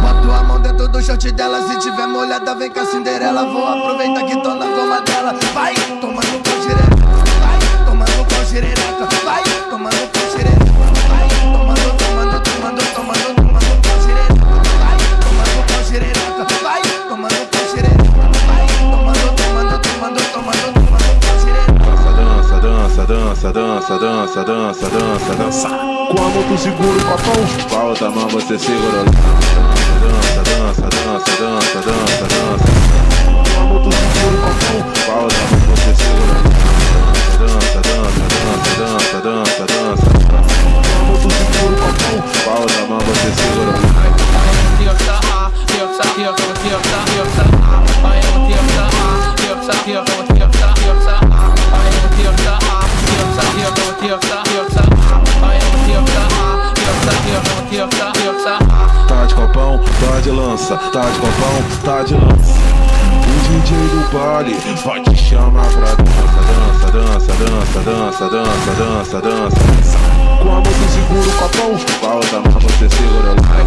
Boto a mão dentro do short dela, se tiver molhada vem com a Cinderela. Vou aproveitar que tô na goma dela. Vai tomando pau xerereca, vai tomando pau xerereca, vai tomando pau xerereca, vai tomando pau xerereca, vai tomando pau xerereca, vai tomando pau xerereca, vai tomando pau xerereca. Dança, dança. Com a mão tu segura o copão, com a outra mão você segura. Dança. Com a mão tu segura o copão, com a outra mão você segura. Dança. Com a mão tu segura o copão, com a outra mão você segura. Tá de copão, tá de lança, tá de copão, tá de lança. O DJ do baile vai te chamar pra dança. Com a mão tu segura o copão, com a outra mão você segura. Vai,